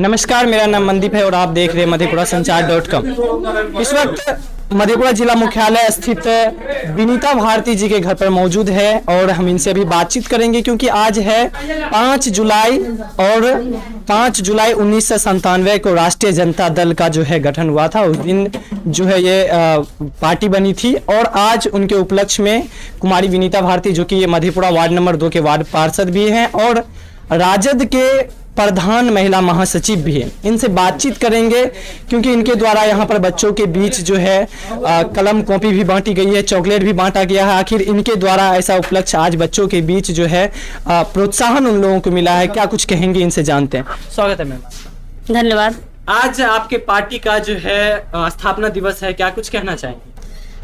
नमस्कार, मेरा नाम मनदीप है और आप देख रहे हैं मधेपुरा-संचार.com। इस वक्त मधेपुरा जिला मुख्यालय स्थित विनीता भारती जी के घर पर मौजूद है और हम इनसे अभी बातचीत करेंगे क्योंकि आज है 5 जुलाई और 5 जुलाई 1997 को राष्ट्रीय जनता दल का जो है गठन हुआ था। उस दिन जो है ये पार्टी बनी थी और आज उनके उपलक्ष्य में कुमारी विनीता भारती, जो कि ये मधेपुरा वार्ड नंबर 2 के वार्ड पार्षद भी हैं और राजद के प्रधान महिला महासचिव भी है, इनसे बातचीत करेंगे क्योंकि इनके द्वारा यहाँ पर बच्चों के बीच जो है कलम कॉपी भी बांटी गई है, चॉकलेट भी बांटा गया है। आखिर इनके द्वारा ऐसा उपलक्ष्य आज बच्चों के बीच जो है प्रोत्साहन उन लोगों को मिला है। क्या कुछ कहेंगे, इनसे जानते हैं। स्वागत है मैम। धन्यवाद। आज आपके पार्टी का जो है स्थापना दिवस है, क्या कुछ कहना चाहेंगे?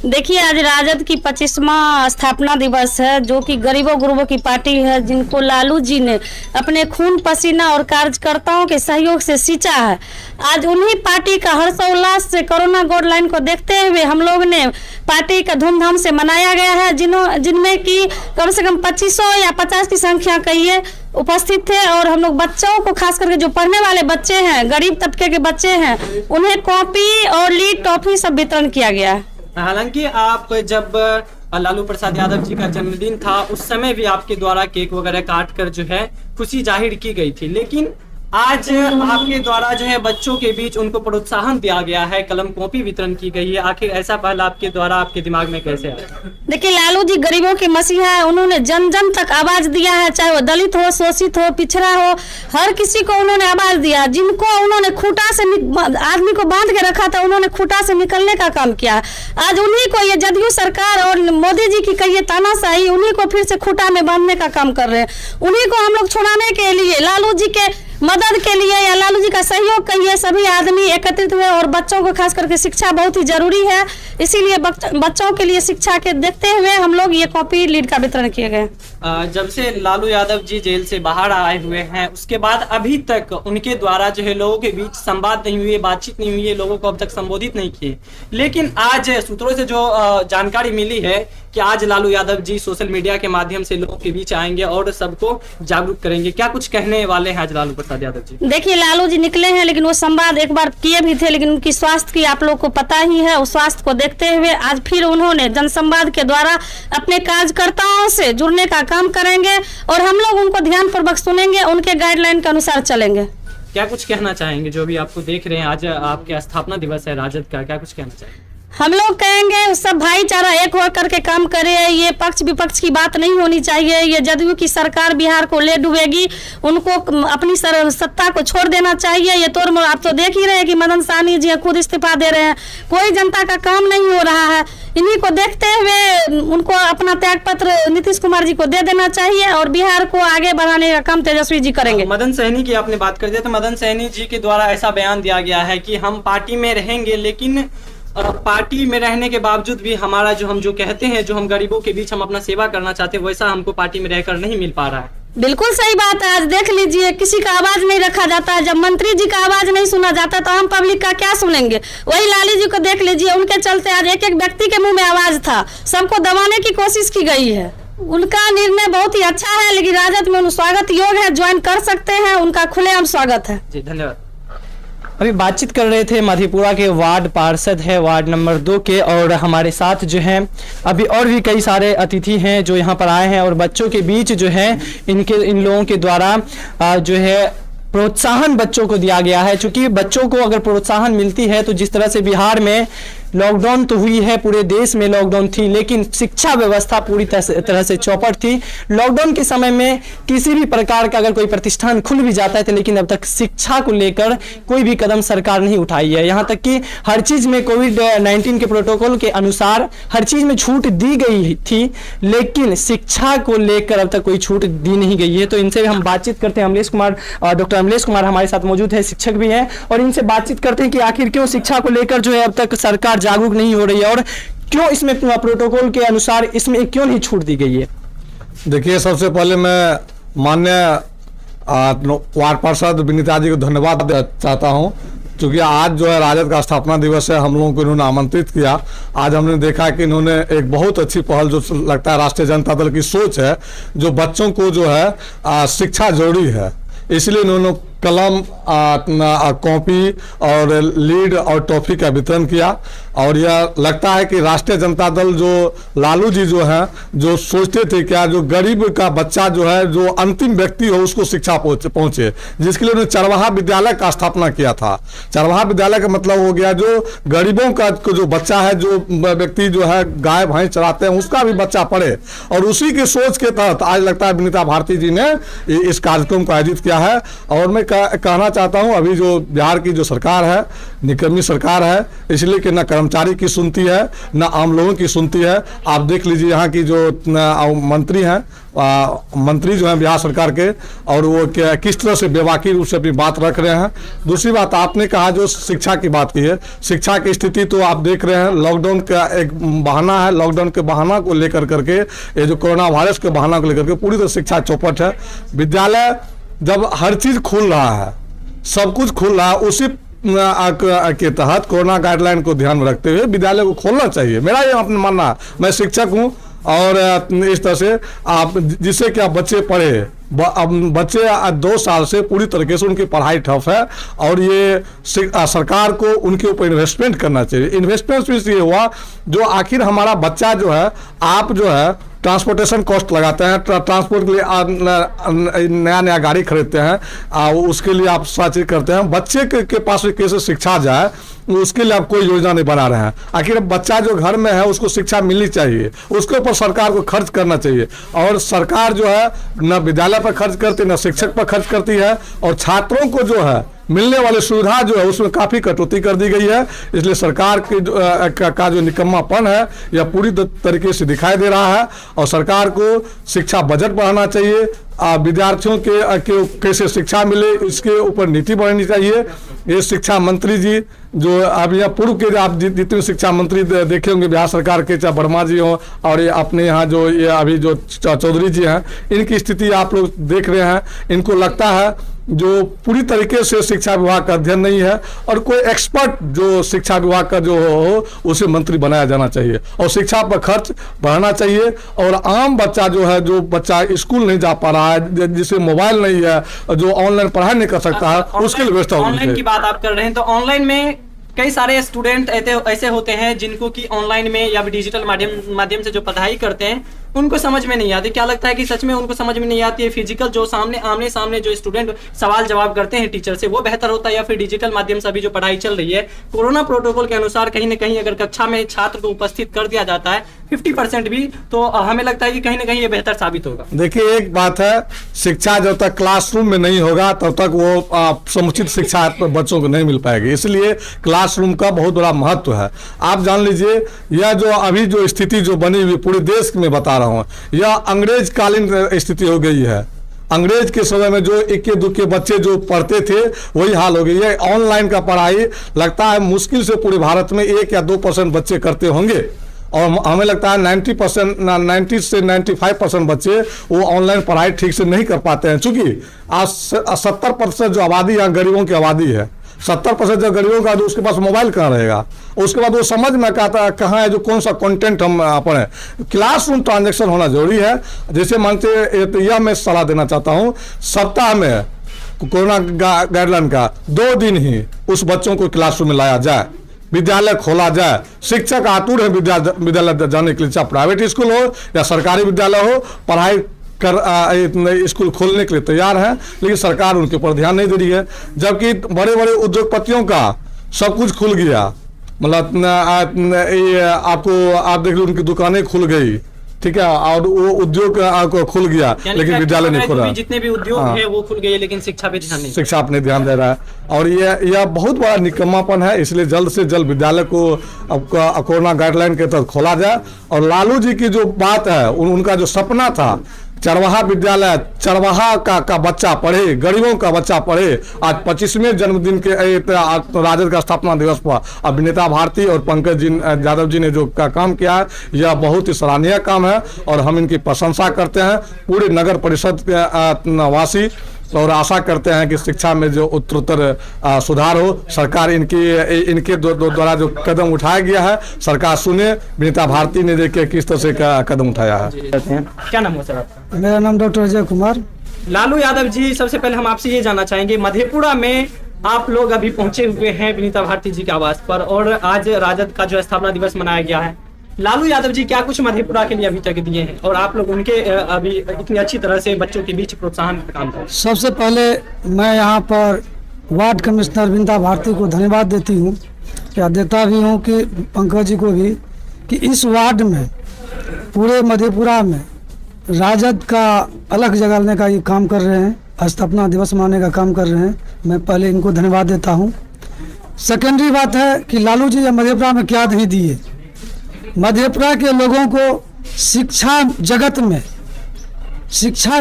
देखिए, आज राजद की 25वां स्थापना दिवस है, जो कि गरीबों गुरुबों की पार्टी है, जिनको लालू जी ने अपने खून पसीना और कार्यकर्ताओं के सहयोग से सींचा है। आज उन्हीं पार्टी का हर्षोल्लास से कोरोना गाइडलाइन को देखते हुए हम लोग ने पार्टी का धूमधाम से मनाया गया है, जिनमें कि कम से कम 2500 या 50 की संख्या कहिए उपस्थित थे। और हम लोग बच्चों को, खास करके जो पढ़ने वाले बच्चे हैं, गरीब तबके के बच्चे हैं, उन्हें कॉपी और लीड टॉफी सब वितरण किया गया है। हालांकि आप जब लालू प्रसाद यादव जी का जन्मदिन था उस समय भी आपके द्वारा केक वगैरह काट कर जो है खुशी जाहिर की गई थी, लेकिन आज आपके द्वारा जो है बच्चों के बीच उनको प्रोत्साहन दिया गया है, कलम कॉपी वितरण की गई है। आखिर ऐसा पहल आपके द्वारा आपके दिमाग में कैसे आया? देखिए, लालू जी गरीबों के मसीहा है, उन्होंने जन जन तक आवाज दिया है, चाहे वो दलित हो, शोषित हो, पिछड़ा हो, हर किसी को उन्होंने आवाज दिया। जिनको उन्होंने खूंटा से आदमी को बांध के रखा था, उन्होंने खूंटा से निकलने का काम किया। आज उन्हीं को, ये जदयू सरकार और मोदी जी की कहिए तानाशाही, उन्हीं को फिर से खूंटा में बांधने का काम कर रहे हैं। उन्हीं को हम लोग छुड़ाने के लिए, लालू जी के मदद के लिए या लालू जी का सहयोग कहिए, सभी आदमी एकत्रित हुए और बच्चों को, खास करके शिक्षा बहुत ही जरूरी है, इसीलिए बच्चों के लिए शिक्षा के देखते हुए हम लोग ये कॉपी लीड का वितरण किए गए। जब से लालू यादव जी जेल से बाहर आए हुए हैं उसके बाद अभी तक उनके द्वारा जो है लोगों के बीच संवाद नहीं हुई, बातचीत नहीं हुई है, लोगों को अब तक संबोधित नहीं किए। लेकिन आज सूत्रों से जो जानकारी मिली है कि आज लालू यादव जी सोशल मीडिया के माध्यम से लोगों के बीच आएंगे और सबको जागरूक करेंगे। क्या कुछ कहने वाले हैं आज लालू प्रसाद यादव जी? देखिए, लालू जी निकले हैं, लेकिन वो संवाद एक बार किए भी थे, लेकिन उनकी स्वास्थ्य की आप लोग को पता ही है। उस स्वास्थ्य को देखते हुए आज फिर उन्होंने जनसंवाद के द्वारा अपने कार्यकर्ताओं से जुड़ने का काम करेंगे और हम लोग उनको ध्यानपूर्वक सुनेंगे, उनके गाइडलाइन के अनुसार चलेंगे। क्या कुछ कहना चाहेंगे जो भी आपको देख रहे हैं, आज आपके स्थापना दिवस है राजद का, क्या कुछ कहना चाहेंगे? हम लोग कहेंगे सब भाईचारा एक होकर के काम करे, ये पक्ष विपक्ष की बात नहीं होनी चाहिए। ये जदयू की सरकार बिहार को ले डूबेगी, उनको अपनी सत्ता को छोड़ देना चाहिए। ये तोड़ मोड़ आप तो देख ही रहे हैं कि मदन सहनी जी खुद इस्तीफा दे रहे हैं, कोई जनता का काम नहीं हो रहा है। इन्हीं को देखते हुए उनको अपना त्याग पत्र नीतीश कुमार जी को दे देना चाहिए और बिहार को आगे बढ़ाने का काम तेजस्वी जी करेंगे। मदन सहनी की आपने बात कर दिया, तो मदन सहनी जी के द्वारा ऐसा बयान दिया गया है कि हम पार्टी में रहेंगे, लेकिन पार्टी में रहने के बावजूद भी हमारा जो हम जो कहते हैं, जो हम गरीबों के बीच हम अपना सेवा करना चाहते हैं, वैसा हमको पार्टी में रहकर नहीं मिल पा रहा है। बिल्कुल सही बात है। आज देख लीजिए, किसी का आवाज नहीं रखा जाता है। जब मंत्री जी का आवाज नहीं सुना जाता तो हम पब्लिक का क्या सुनेंगे? वही लालू जी को देख लीजिए, उनके चलते आज एक एक व्यक्ति के मुंह में आवाज था, सबको दबाने की कोशिश की गई है। उनका निर्णय बहुत ही अच्छा है, लेकिन राजद में स्वागत योग है, ज्वाइन कर सकते हैं, उनका खुलेआम स्वागत है। जी धन्यवाद। अभी बातचीत कर रहे थे मधेपुरा के वार्ड पार्षद है वार्ड नंबर 2 के, और हमारे साथ जो है अभी और भी कई सारे अतिथि हैं जो यहाँ पर आए हैं और बच्चों के बीच जो है इन लोगों के द्वारा जो है प्रोत्साहन बच्चों को दिया गया है। चूंकि बच्चों को अगर प्रोत्साहन मिलती है तो जिस तरह से बिहार में लॉकडाउन तो हुई है, पूरे देश में लॉकडाउन थी, लेकिन शिक्षा व्यवस्था पूरी तरह से चौपट थी। लॉकडाउन के समय में किसी भी प्रकार का अगर कोई प्रतिष्ठान खुल भी जाता है तो लेकिन अब तक शिक्षा को लेकर कोई भी कदम सरकार नहीं उठाई है। यहाँ तक कि हर चीज में कोविड-19 के प्रोटोकॉल के अनुसार हर चीज में छूट दी गई थी, लेकिन शिक्षा को लेकर अब तक कोई छूट दी नहीं गई है। तो इनसे हम बातचीत करते हैं। अमलेश कुमार, डॉक्टर अमलेश कुमार हमारे साथ मौजूद है, शिक्षक भी हैं, और इनसे बातचीत करते हैं कि आखिर क्यों शिक्षा को लेकर जो है अब तक सरकार जागरूक नहीं हो रही है और क्यों इसमें प्रोटोकॉल के अनुसार इसमें क्यों नहीं छूट दी गई है। देखिए, सबसे पहले मैं माननीय वार्ड पार्षद विनीता जी को धन्यवाद देना चाहता हूं, क्योंकि आज जो है राजद का स्थापना दिवस है, हम लोगों को इन्होंने आमंत्रित किया। आज हमने देखा कि इन्होंने एक बहुत अच्छी पहल, जो लगता है राष्ट्रीय जनता दल की सोच है, जो बच्चों को जो है शिक्षा जरूरी है, इसलिए इन्होंने कलम, कॉपी और लीड और टॉफी का वितरण किया। और यह लगता है कि राष्ट्रीय जनता दल जो लालू जी जो है, जो सोचते थे क्या जो गरीब का बच्चा जो है, जो अंतिम व्यक्ति हो उसको शिक्षा पहुंचे, जिसके लिए उन्होंने चरवाहा विद्यालय का स्थापना किया था। चरवाहा विद्यालय का मतलब हो गया जो गरीबों का जो बच्चा है, जो व्यक्ति जो है गाय भैंस चराते हैं उसका भी बच्चा पढ़े। और उसी की सोच के तहत आज लगता है विनीता भारती जी ने इस कार्यक्रम को आयोजित किया है। और मैं कहना चाहता हूं, अभी जो बिहार की जो सरकार है, निकम्मी सरकार है, इसलिए कि न कर्मचारी की सुनती है न आम लोगों की सुनती है। आप देख लीजिए यहाँ की जो मंत्री हैं, मंत्री जो हैं बिहार सरकार के, और वो किस तरह से बेबाकी रूप से अपनी बात रख रहे हैं। दूसरी बात आपने कहा जो शिक्षा की बात की है, शिक्षा की स्थिति तो आप देख रहे हैं, लॉकडाउन का एक बहाना है, लॉकडाउन के बहाना को लेकर करके, ये जो कोरोना वायरस के बहाना को लेकर के पूरी तरह शिक्षा चौपट है। विद्यालय जब हर चीज खुल रहा है, सब कुछ खुल रहा है, उसी के तहत कोरोना गाइडलाइन को ध्यान में रखते हुए विद्यालय को खोलना चाहिए। मेरा ये अपना मानना है, मैं शिक्षक हूँ, और इस तरह से आप जिससे कि आप बच्चे पढ़े, अब बच्चे 2 साल से पूरी तरीके से उनकी पढ़ाई ठप है। और ये सरकार को उनके ऊपर इन्वेस्टमेंट करना चाहिए। इन्वेस्टमेंट इसलिए हुआ जो आखिर हमारा बच्चा जो है, आप जो है ट्रांसपोर्टेशन कॉस्ट लगाते हैं, ट्रांसपोर्ट के लिए नया नया गाड़ी खरीदते हैं, उसके लिए आप सारी चीज करते हैं। बच्चे के पास कैसे शिक्षा जाए उसके लिए आप कोई योजना नहीं बना रहे हैं। आखिर बच्चा जो घर में है उसको शिक्षा मिलनी चाहिए, उसके ऊपर सरकार को खर्च करना चाहिए। और सरकार जो है न विद्यालय पर खर्च करती, न शिक्षक पर खर्च करती है, और छात्रों को जो है मिलने वाली सुविधा जो है उसमें काफी कटौती कर दी गई है। इसलिए सरकार की का जो निकम्मापन है यह पूरी तरीके से दिखाई दे रहा है। और सरकार को शिक्षा बजट बढ़ाना चाहिए, विद्यार्थियों के कैसे शिक्षा मिले इसके ऊपर नीति बननी चाहिए। ये शिक्षा मंत्री जी जो अब यहाँ पूर्व के आप जितने शिक्षा मंत्री देखे होंगे बिहार सरकार के, चाहे वर्मा जी हो और ये अपने यहाँ जो ये अभी जो चौधरी जी हैं, इनकी स्थिति आप लोग देख रहे हैं। इनको लगता है जो पूरी तरीके से शिक्षा विभाग का अध्ययन नहीं है, और कोई एक्सपर्ट जो शिक्षा विभाग का जो हो उसे मंत्री बनाया जाना चाहिए, और शिक्षा पर खर्च बढ़ाना चाहिए। और आम बच्चा जो है, जो बच्चा स्कूल नहीं जा पा रहा है, जिसे मोबाइल नहीं है, जो ऑनलाइन पढ़ाई नहीं कर सकता है, उसके लिए व्यवस्था होनी चाहिए। ऑनलाइन की बात आप कर रहे हैं, तो ऑनलाइन में कई सारे स्टूडेंट ऐसे होते हैं जिनको कि ऑनलाइन में या डिजिटल माध्यम से जो पढ़ाई करते हैं उनको समझ में नहीं आती। क्या लगता है कि सच में उनको समझ में नहीं आती है? फिजिकल जो आमने सामने जो स्टूडेंट सवाल जवाब करते हैं टीचर से, वो बेहतर होता है, या फिर डिजिटल माध्यम से अभी जो पढ़ाई चल रही है कोरोना प्रोटोकॉल के अनुसार कहीं ना कहीं अगर कक्षा में छात्र को उपस्थित कर दिया जाता है 50% भी, तो हमें लगता है कि कहीं ना कहीं ये बेहतर साबित होगा। देखिए, एक बात है, शिक्षा जब तक क्लासरूम में नहीं होगा तब तक वो समुचित शिक्षा बच्चों को नहीं मिल पाएगी। इसलिए क्लासरूम का बहुत बड़ा महत्व है। आप जान लीजिए, यह जो अभी जो स्थिति जो बनी हुई पूरे देश में बता रहा हूँ, यह अंग्रेज कालीन स्थिति हो गई है। अंग्रेज के समय में जो इक्के दुक्के बच्चे जो पढ़ते थे वही हाल हो गई है। ऑनलाइन का पढ़ाई लगता है मुश्किल से पूरे भारत में 1 या 2% बच्चे करते होंगे, और हमें लगता है 90 से 95% बच्चे वो ऑनलाइन पढ़ाई ठीक से नहीं कर पाते हैं। चूंकि आज 70% जो आबादी यहाँ गरीबों की आबादी है, 70% जो गरीबों का, उसके पास मोबाइल कहाँ रहेगा, उसके बाद वो समझ में आता कहाँ है जो कौन सा कंटेंट हम पढ़ें। क्लासरूम ट्रांजैक्शन होना जरूरी है। जैसे मानते यह मैं सलाह देना चाहता हूँ, सप्ताह में कोरोना गाइडलाइन का 2 दिन ही उस बच्चों को क्लासरूम में लाया जाए, विद्यालय खोला जाए। शिक्षक आतुर है विद्यालय जाने के लिए, चाहे प्राइवेट स्कूल हो या सरकारी विद्यालय हो, पढ़ाई स्कूल खोलने के लिए तैयार है, लेकिन सरकार उनके ऊपर ध्यान नहीं दे रही है। जबकि बड़े बड़े उद्योगपतियों का सब कुछ खुल गया, मतलब आपको आप देख लो उनकी दुकानें खुल गई, ठीक है, और वो उद्योग खुल गया, लेकिन विद्यालय नहीं खुला। जितने भी उद्योग हैं वो खुल गए, लेकिन शिक्षा पे ध्यान नहीं, शिक्षा अपने ध्यान दे रहा है। और यह बहुत बड़ा निकम्मापन है। इसलिए जल्द से जल्द विद्यालय को कोरोना गाइडलाइन के तहत खोला जाए। और लालू जी की जो बात है, उनका जो सपना था चरवाहा विद्यालय, चरवाहा का बच्चा पढ़े, गरीबों का बच्चा पढ़े। आज 25वें जन्मदिन के राजद का स्थापना दिवस पर अभिनेता भारती और पंकज जी यादव जी ने जो काम किया है, यह बहुत ही सराहनीय काम है, और हम इनकी प्रशंसा करते हैं पूरे नगर परिषद के वासी, और आशा करते हैं कि शिक्षा में जो उत्तरोत्तर सुधार हो। सरकार इनके द्वारा जो कदम उठाया गया है, सरकार सुने। विनीता भारती ने देखिए किस तरह से कदम उठाया है। क्या नाम है सर आपका? मेरा नाम डॉक्टर अजय कुमार। लालू यादव जी, सबसे पहले हम आपसे ये जानना चाहेंगे, मधेपुरा में आप लोग अभी पहुंचे हुए हैं विनीता भारती जी के आवास पर और आज राजद का जो स्थापना दिवस मनाया गया है। लालू यादव जी क्या कुछ मधेपुरा के लिए अभी तक दिए हैं और आप लोग उनके अभी इतनी अच्छी तरह से बच्चों के बीच प्रोत्साहन का काम करें? सबसे पहले मैं यहाँ पर वार्ड कमिश्नर विनीता भारती को धन्यवाद देती हूँ, या देता भी हूँ कि पंकज जी को भी, कि इस वार्ड में पूरे मधेपुरा में राजद का अलग जगाने का ये काम कर रहे हैं, स्थापना दिवस मनाने का काम कर रहे हैं। मैं पहले इनको धन्यवाद देता हूँ। सेकेंडरी बात है कि लालू जी मधेपुरा में क्या नहीं दिए। मधेपुरा के लोगों को शिक्षा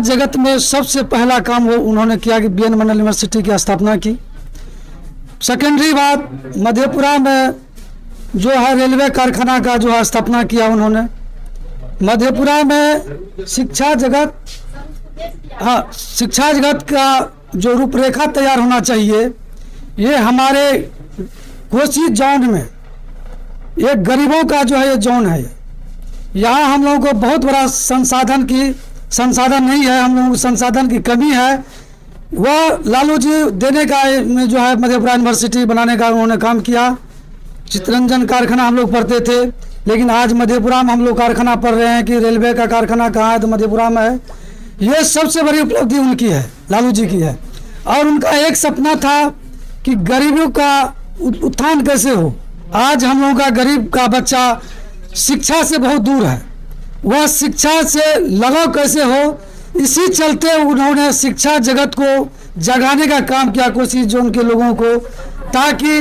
जगत में सबसे पहला काम वो उन्होंने किया कि BN मंडल यूनिवर्सिटी की स्थापना की। सेकेंडरी बात, मधेपुरा में जो है रेलवे कारखाना का जो है स्थापना किया उन्होंने। मधेपुरा में शिक्षा जगत का जो रूपरेखा तैयार होना चाहिए, ये हमारे कोसी जोन में ये गरीबों का जो है ये जोन है। यहाँ हम लोगों को बहुत बड़ा संसाधन नहीं है, हम लोगों को संसाधन की कमी है। वह लालू जी देने का में जो है मधेपुरा यूनिवर्सिटी बनाने का उन्होंने काम किया। चितरंजन कारखाना हम लोग पढ़ते थे, लेकिन आज मधेपुरा में हम लोग कारखाना पढ़ रहे हैं कि रेलवे का कारखाना कहाँ है, तो मधेपुरा में है। ये सबसे बड़ी उपलब्धि उनकी है, लालू जी की है। और उनका एक सपना था कि गरीबों का उत्थान कैसे हो। आज हम लोगों का गरीब का बच्चा शिक्षा से बहुत दूर है, वह शिक्षा से लगाव कैसे हो, इसी चलते उन्होंने शिक्षा जगत को जगाने का काम किया कोसी जोन के लोगों को, ताकि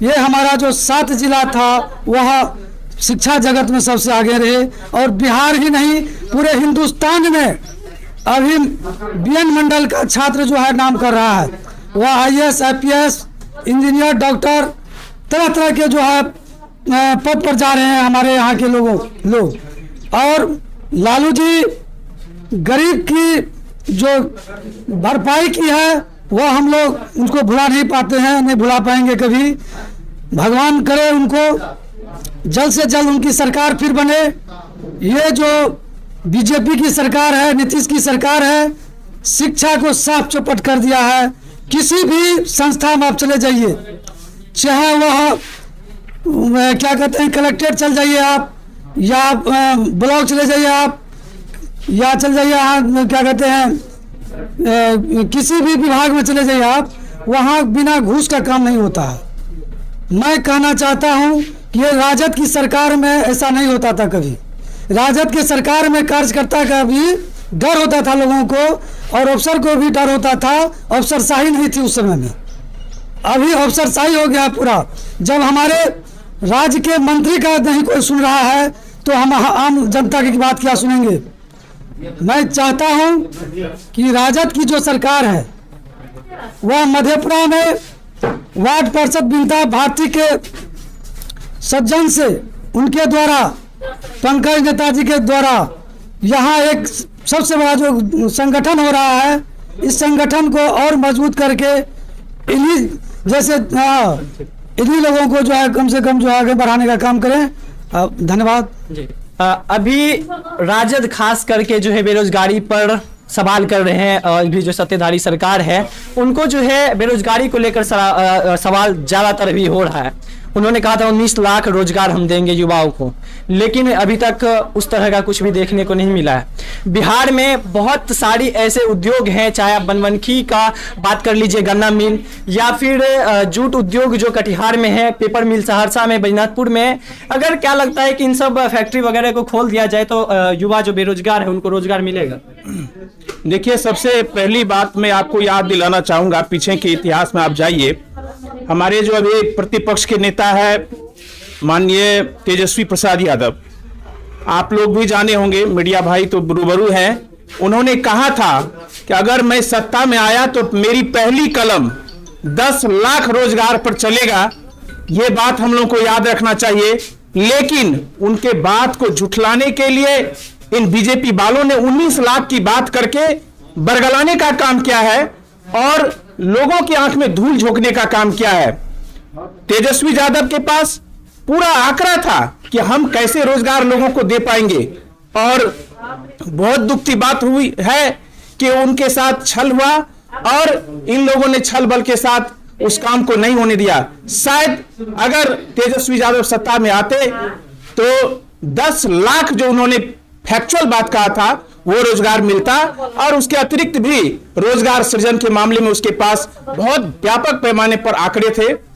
ये हमारा जो 7 जिला था वह शिक्षा जगत में सबसे आगे रहे। और बिहार ही नहीं, पूरे हिंदुस्तान में अभी BN मंडल का छात्र जो है नाम कर रहा है, वह IAS IPS इंजीनियर डॉक्टर तरह तरह के जो है पद पर जा रहे हैं हमारे यहाँ के लोग। और लालू जी गरीब की जो भरपाई की है वह हम लोग उनको भुला नहीं पाते हैं, नहीं भुला पाएंगे कभी। भगवान करे उनको जल्द से जल्द उनकी सरकार फिर बने। ये जो BJP की सरकार है, नीतीश की सरकार है, शिक्षा को साफ चौपट कर दिया है। किसी भी संस्था में आप चले जाइए, चाहे वह क्या कहते हैं कलेक्ट्रेट चल जाइए आप, या ब्लॉक चले जाइए आप, या चल जाइए क्या कहते हैं किसी भी विभाग में चले जाइए आप, वहाँ बिना घूस का काम नहीं होता है। मैं कहना चाहता हूँ कि ये राजद की सरकार में ऐसा नहीं होता था कभी। राजद की सरकार में कार्यकर्ता का भी डर होता था लोगों को, और अफसर को भी डर होता था। अफसरशाही नहीं थी उस समय में, अभी अफसरशाही हो गया पूरा। जब हमारे राज्य के मंत्री का नहीं कोई सुन रहा है तो हम आम जनता की बात क्या सुनेंगे। मैं चाहता हूं कि राजद की जो सरकार है वह मधेपुरा में वार्ड पार्षद विनीता भारती के सज्जन से, उनके द्वारा, पंकज नेताजी के द्वारा यहाँ एक सबसे बड़ा जो संगठन हो रहा है, इस संगठन को और मजबूत करके इन्हीं जैसे इन्हीं लोगों को जो है कम से कम जो आगे बढ़ाने का काम करें। धन्यवाद जी। अभी राजद खास करके जो है बेरोजगारी पर सवाल कर रहे हैं, और भी जो सत्ताधारी सरकार है उनको जो है बेरोजगारी को लेकर सवाल ज़्यादातर भी हो रहा है। उन्होंने कहा था 19 लाख रोजगार हम देंगे युवाओं को, लेकिन अभी तक उस तरह का कुछ भी देखने को नहीं मिला है। बिहार में बहुत सारी ऐसे उद्योग हैं, चाहे आप बनमनखी का बात कर लीजिए, गन्ना मिल, या फिर जूट उद्योग जो कटिहार में है, पेपर मिल सहरसा में, बैजनाथपुर में। अगर क्या लगता है कि इन सब फैक्ट्री वगैरह को खोल दिया जाए तो युवा जो बेरोजगार है उनको रोजगार मिलेगा? देखिए, सबसे पहली बात मैं आपको याद दिलाना चाहूंगा, पीछे के इतिहास में आप जाइए। हमारे जो अभी प्रतिपक्ष के नेता है माननीय तेजस्वी प्रसाद यादव, आप लोग भी जाने होंगे, मीडिया भाई तो रूबरू हैं, उन्होंने कहा था कि अगर मैं सत्ता में आया तो मेरी पहली कलम 10 लाख रोजगार पर चलेगा। ये बात हम लोग को याद रखना चाहिए। लेकिन उनके बात को झुठलाने के लिए इन बीजेपी वालों ने 19 लाख की बात करके बरगलाने का काम किया है और लोगों की आंख में धूल झोंकने का काम किया है। तेजस्वी यादव के पास पूरा आंकड़ा था कि हम कैसे रोजगार लोगों को दे पाएंगे, और बहुत दुख की बात हुई है कि उनके साथ छल हुआ और इन लोगों ने छल बल के साथ उस काम को नहीं होने दिया। शायद अगर तेजस्वी यादव सत्ता में आते तो 10 लाख जो उन्होंने फैक्चुअल बात कहा था वो रोजगार मिलता, और उसके अतिरिक्त भी रोजगार सृजन के मामले में उसके पास बहुत व्यापक पैमाने पर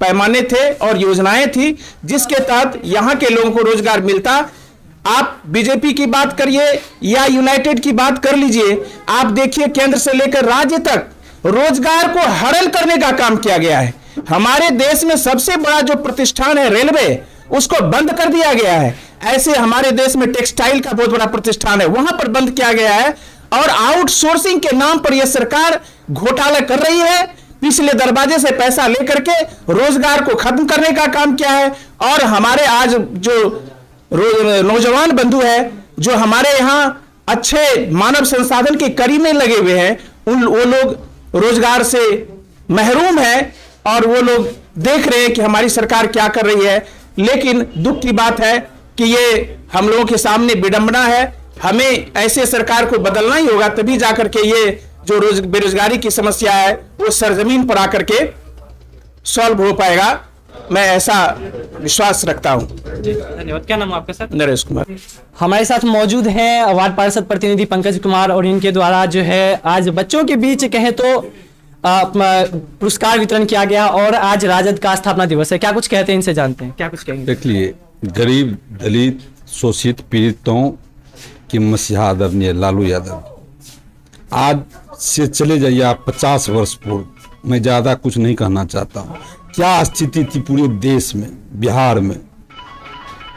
पैमाने थे और योजनाएं थी जिसके तहत यहां के लोगों को रोजगार मिलता। आप बीजेपी की बात करिए या यूनाइटेड की बात कर लीजिए, आप देखिए केंद्र से लेकर राज्य तक रोजगार को हड़ल करने का काम किया गया है। हमारे देश में सबसे बड़ा जो प्रतिष्ठान है रेलवे, उसको बंद कर दिया गया है। ऐसे हमारे देश में टेक्सटाइल का बहुत बड़ा प्रतिष्ठान है, वहां पर बंद किया गया है। और आउटसोर्सिंग के नाम पर यह सरकार घोटाला कर रही है, पिछले दरवाजे से पैसा लेकर के रोजगार को खत्म करने का काम किया है। और हमारे आज जो नौजवान बंधु है जो हमारे यहाँ अच्छे मानव संसाधन की कड़ी में लगे हुए हैं, वो लोग रोजगार से महरूम है और वो लोग देख रहे हैं कि हमारी सरकार क्या कर रही है। लेकिन दुख की बात है कि ये हम लोगों के सामने विडंबना है। हमें ऐसे सरकार को बदलना ही होगा, तभी जाकर के ये जो बेरोजगारी की समस्या है वो सरजमीन पर आकर के सॉल्व हो पाएगा। मैं ऐसा विश्वास रखता हूं। धन्यवाद। क्या नाम है आपका सर? नरेश कुमार। हमारे साथ मौजूद हैं वार्ड पार्षद प्रतिनिधि पंकज कुमार, और इनके द्वारा जो है आज बच्चों के बीच कहें तो पुरस्कार वितरण किया गया और आज राजद का स्थापना दिवस है। क्या कुछ कहते हैं, इनसे जानते हैं, क्या कुछ कहेंगे? देखिए, गरीब, दलित, शोषित, पीड़ितों के मसीहा आदरणीय लालू यादव आज से चले जाइए आप 50 वर्ष पूर्व, मैं ज़्यादा कुछ नहीं कहना चाहता हूँ। क्या स्थिति थी पूरे देश में, बिहार में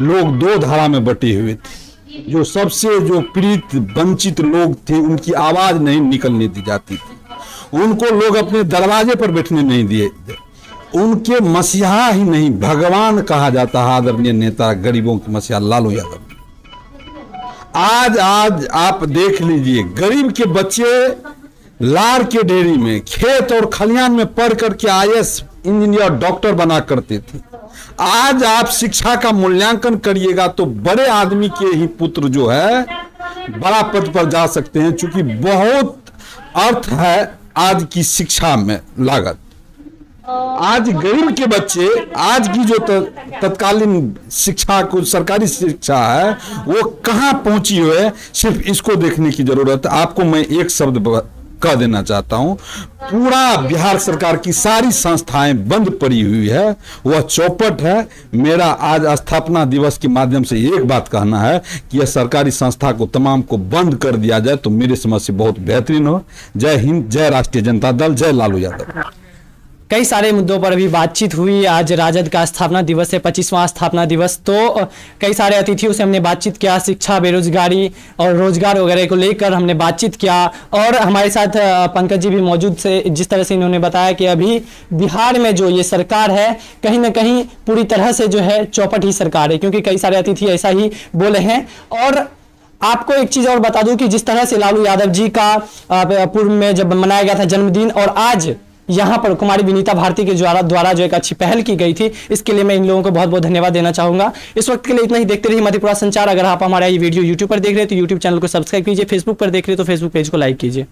लोग 2 धारा में बटे हुए थे। जो सबसे जो पीड़ित वंचित लोग थे उनकी आवाज़ नहीं निकलने दी जाती थी, उनको लोग अपने दरवाजे पर बैठने नहीं दिए, उनके मसीहा ही नहीं भगवान कहा जाता है आदरणीय नेता, गरीबों के मसीहा लालू यादव। आज आप देख लीजिए, गरीब के बच्चे लार के डेरी में, खेत और खलियान में पढ़ करके IAS इंजीनियर डॉक्टर बना करते थे। आज आप शिक्षा का मूल्यांकन करिएगा तो बड़े आदमी के ही पुत्र जो है बड़ा पद पर जा सकते हैं, क्योंकि बहुत अर्थ है आज की शिक्षा में लागत। आज गरीब के बच्चे, आज की जो तत्कालीन शिक्षा को सरकारी शिक्षा है वो कहाँ पहुंची है, सिर्फ इसको देखने की जरूरत है। आपको मैं एक शब्द कह देना चाहता हूं, पूरा बिहार सरकार की सारी संस्थाएं बंद पड़ी हुई है, वह चौपट है। मेरा आज स्थापना दिवस के माध्यम से एक बात कहना है कि यह सरकारी संस्था को तमाम को बंद कर दिया जाए तो मेरी समझ से बहुत बेहतरीन हो। जय हिंद, जय राष्ट्रीय जनता दल, जय लालू यादव। कई सारे मुद्दों पर अभी बातचीत हुई। आज राजद का स्थापना दिवस है, 25वां स्थापना दिवस, तो कई सारे अतिथियों से हमने बातचीत किया, शिक्षा, बेरोजगारी और रोजगार वगैरह को लेकर हमने बातचीत किया। और हमारे साथ पंकज जी भी मौजूद से, जिस तरह से इन्होंने बताया कि अभी बिहार में जो ये सरकार है कहीं ना कहीं पूरी तरह से जो है चौपट ही सरकार है, क्योंकि कई सारे अतिथि ऐसा ही बोले हैं। और आपको एक चीज़ और बता दूं कि जिस तरह से लालू यादव जी का पूर्व में जब मनाया गया था जन्मदिन, और आज यहाँ पर कुमारी विनीता भारती के द्वारा जो एक अच्छी पहल की गई थी, इसके लिए मैं इन लोगों को बहुत बहुत धन्यवाद देना चाहूँगा। इस वक्त के लिए इतना ही। देखते रहिए मधेपुरा संचार। अगर आप हमारा ये वीडियो यूट्यूब पर देख रहे हैं तो यूट्यूब चैनल को सब्सक्राइब कीजिए, फेसबुक पर देख रहे हैं तो फेसबुक पेज को लाइक कीजिए।